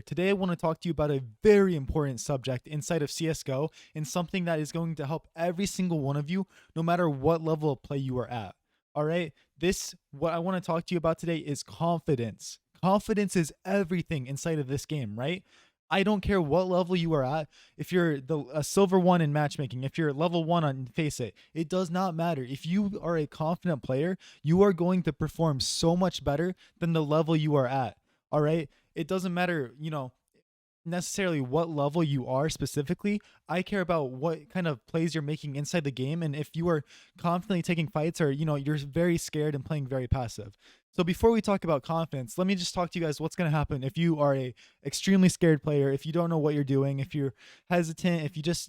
Today I want to talk to you about a very important subject inside of CSGO and something that is going to help every single one of you, no matter what level of play you are at. All right. What I want to talk to you about today is confidence. Confidence is everything inside of this game, right? I don't care what level you are at. If you're a silver one in matchmaking, if you're level one on Face it does not matter. If you are a confident player, you are going to perform so much better than the level you are at. All right. It doesn't matter, necessarily what level you are specifically. I care about what kind of plays you're making inside the game, and if you are confidently taking fights, or you're very scared and playing very passive. So before we talk about confidence, let me just talk to you guys what's going to happen if you are a extremely scared player, if you don't know what you're doing, if you're hesitant, if you just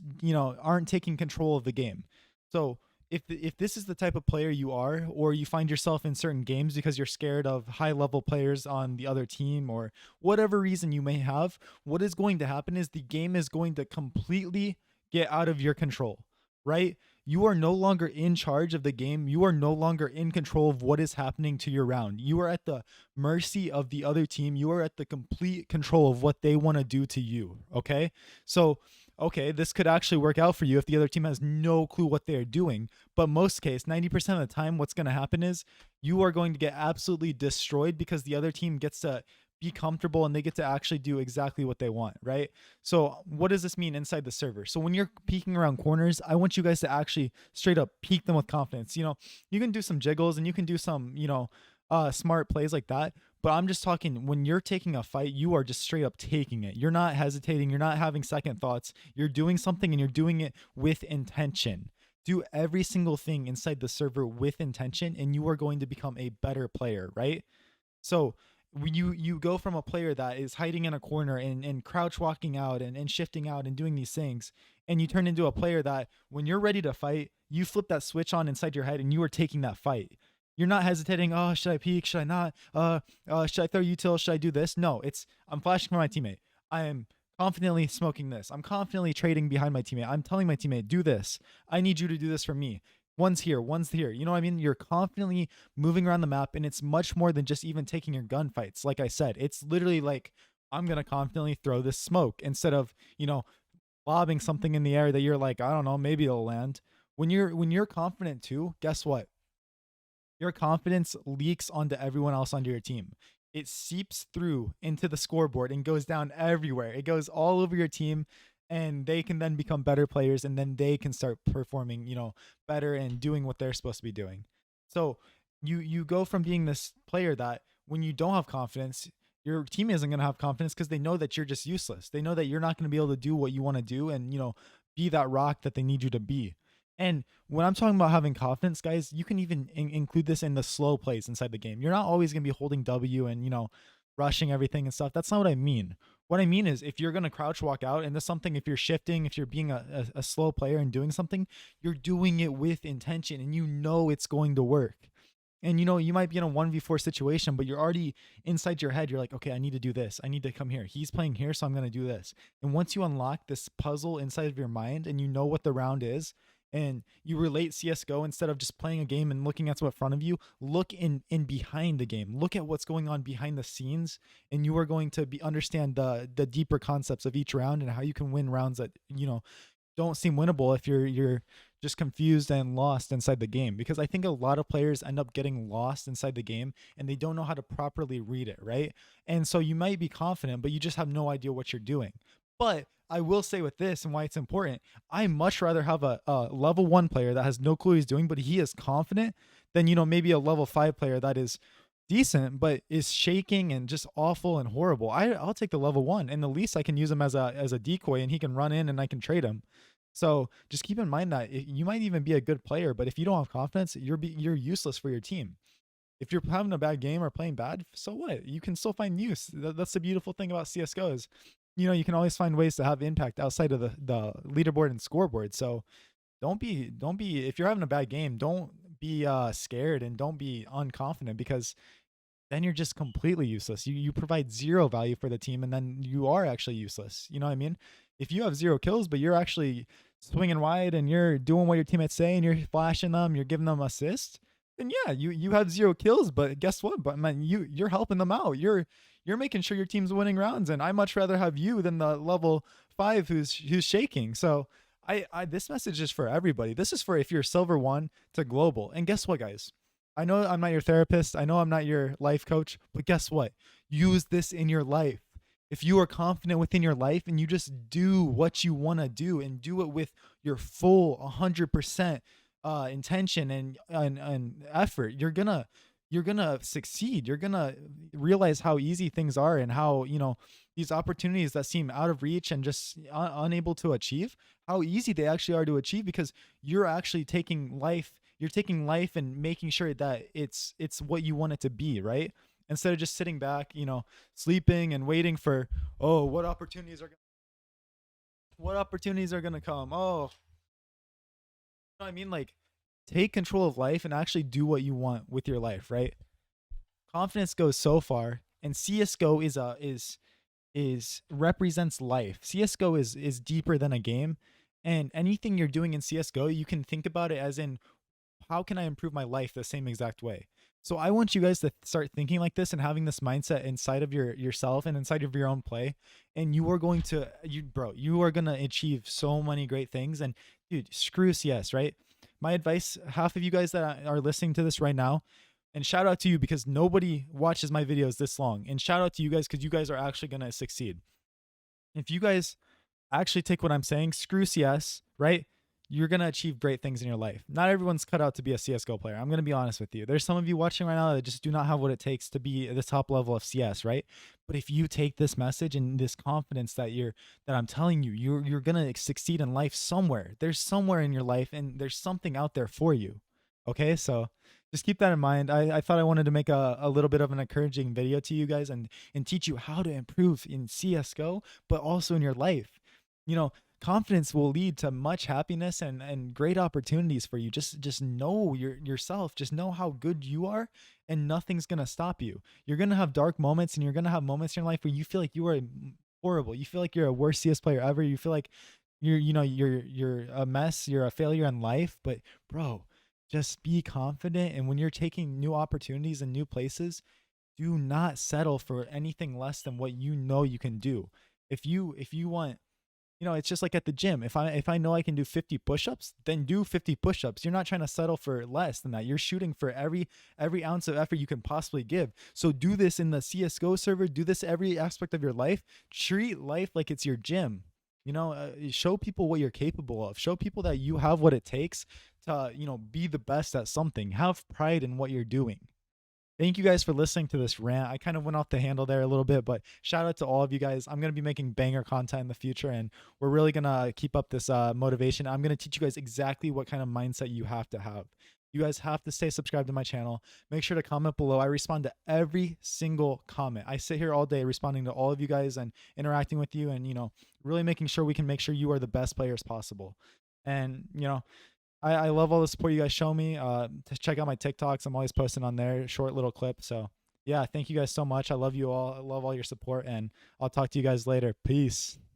aren't taking control of the game. So if this is the type of player you are, or you find yourself in certain games because you're scared of high level players on the other team, or whatever reason you may have, what is going to happen is the game is going to completely get out of your control, right? You are no longer in charge of the game. You are no longer in control of what is happening to your round. You are at the mercy of the other team. You are at the complete control of what they want to do to you. Okay. So okay, this could actually work out for you if the other team has no clue what they are doing. But most case, 90% of the time, what's going to happen is you are going to get absolutely destroyed because the other team gets to be comfortable and they get to actually do exactly what they want, right? So what does this mean inside the server? So when you're peeking around corners, I want you guys to actually straight up peek them with confidence. You can do some jiggles and you can do some, smart plays like that. But I'm just talking when you're taking a fight, you are just straight up taking it. You're not hesitating. You're not having second thoughts. You're doing something and you're doing it with intention. Do every single thing inside the server with intention, and you are going to become a better player, right? So when you go from a player that is hiding in a corner and crouch walking out and shifting out and doing these things, and you turn into a player that when you're ready to fight, you flip that switch on inside your head and you are taking that fight. You're not hesitating. Oh, should I peek? Should I not? Should I throw util? Should I do this? No, I'm flashing for my teammate. I am confidently smoking this. I'm confidently trading behind my teammate. I'm telling my teammate, do this. I need you to do this for me. One's here, one's here. You know what I mean? You're confidently moving around the map, and it's much more than just even taking your gunfights. Like I said, it's literally like, I'm going to confidently throw this smoke instead of, lobbing something in the air that you're like, I don't know, maybe it'll land. When you're confident too, guess what? Your confidence leaks onto everyone else on your team. It seeps through into the scoreboard and goes down everywhere. It goes all over your team, and they can then become better players, and then they can start performing, better and doing what they're supposed to be doing. So you go from being this player that when you don't have confidence, your team isn't going to have confidence because they know that you're just useless. They know that you're not going to be able to do what you want to do and, be that rock that they need you to be. And when I'm talking about having confidence, guys, you can even include this in the slow plays inside the game. You're not always going to be holding W and, rushing everything and stuff. That's not what I mean. What I mean is if you're going to crouch walk out into something, if you're shifting, if you're being a slow player and doing something, you're doing it with intention and it's going to work. And you might be in a 1v4 situation, but you're already inside your head. You're like, okay, I need to do this. I need to come here. He's playing here, so I'm going to do this. And once you unlock this puzzle inside of your mind and you know what the round is, and you relate CSGO instead of just playing a game and looking at what's in front of you, look in behind the game. Look at what's going on behind the scenes, and you are going to understand the deeper concepts of each round and how you can win rounds that don't seem winnable if you're just confused and lost inside the game. Because I think a lot of players end up getting lost inside the game and they don't know how to properly read it, right? And so you might be confident, but you just have no idea what you're doing. But I will say with this and why it's important, I much rather have a level 1 player that has no clue what he's doing, but he is confident, than, maybe a level 5 player that is decent, but is shaking and just awful and horrible. I'll take the level 1, and the least I can use him as a decoy, and he can run in and I can trade him. So just keep in mind that you might even be a good player, but if you don't have confidence, you're useless for your team. If you're having a bad game or playing bad, so what? You can still find use. That's the beautiful thing about CSGO is, you can always find ways to have impact outside of the leaderboard and scoreboard. So don't be, if you're having a bad game, don't be scared and don't be unconfident, because then you're just completely useless. You provide zero value for the team, and then you are actually useless. You know what I mean? If you have 0 kills, but you're actually swinging wide and you're doing what your teammates say and you're flashing them, you're giving them assists, then yeah, you have 0 kills, but guess what? But man, you're helping them out. You're you're making sure your team's winning rounds, and I much rather have you than the level 5 who's shaking. So I this message is for everybody. This is for if you're silver 1 to global. And guess what, guys? I know I'm not your therapist. I know I'm not your life coach, but guess what? Use this in your life. If you are confident within your life and you just do what you want to do and do it with your full 100% intention and effort, you're gonna succeed. You're gonna realize how easy things are and how, these opportunities that seem out of reach and just unable to achieve, how easy they actually are to achieve, because you're actually taking life and making sure that it's what you want it to be, right? Instead of just sitting back, sleeping and waiting for, oh, what opportunities are gonna come. Oh, you know what I mean? Like, take control of life and actually do what you want with your life, right? Confidence goes so far, and CS:GO is represents life. CS:GO is deeper than a game, and anything you're doing in CS:GO, you can think about it as in, how can I improve my life the same exact way? So I want you guys to start thinking like this and having this mindset inside of yourself and inside of your own play. And you are going to you are gonna achieve so many great things. And dude, screw CS, right? My advice, half of you guys that are listening to this right now, and shout out to you because nobody watches my videos this long. And shout out to you guys because you guys are actually gonna succeed. If you guys actually take what I'm saying, screw CS, right? You're going to achieve great things in your life. Not everyone's cut out to be a CSGO player. I'm going to be honest with you. There's some of you watching right now that just do not have what it takes to be at the top level of CS, right? But if you take this message and this confidence that I'm telling you, you're going to succeed in life somewhere. There's somewhere in your life and there's something out there for you. Okay? So just keep that in mind. I thought I wanted to make a little bit of an encouraging video to you guys and teach you how to improve in CSGO, but also in your life. Confidence will lead to much happiness and great opportunities for you. Just know yourself. Just know how good you are, and nothing's gonna stop you. You're gonna have dark moments, and you're gonna have moments in your life where you feel like you are horrible. You feel like you're a worst CS player ever. You feel like you're a mess. You're a failure in life. But bro, just be confident. And when you're taking new opportunities and new places, do not settle for anything less than what you know you can do. If you want, it's just like at the gym. If I know I can do 50 push-ups, then do 50 push-ups. You're not trying to settle for less than that. You're shooting for every ounce of effort you can possibly give. So do this in the CS:GO server. Do this every aspect of your life. Treat life like it's your gym. Show people what you're capable of. Show people that you have what it takes to, be the best at something. Have pride in what you're doing. Thank you guys for listening to this rant. I kind of went off the handle there a little bit, but shout out to all of you guys. I'm going to be making banger content in the future, and we're really going to keep up this motivation. I'm going to teach you guys exactly what kind of mindset you have to have. You guys have to stay subscribed to my channel. Make sure to comment below. I respond to every single comment. I sit here all day responding to all of you guys and interacting with you and, really making sure we can make sure you are the best players possible. And, I love all the support you guys show me. To check out my TikToks. I'm always posting on there, short little clip. So yeah, thank you guys so much. I love you all. I love all your support, and I'll talk to you guys later. Peace.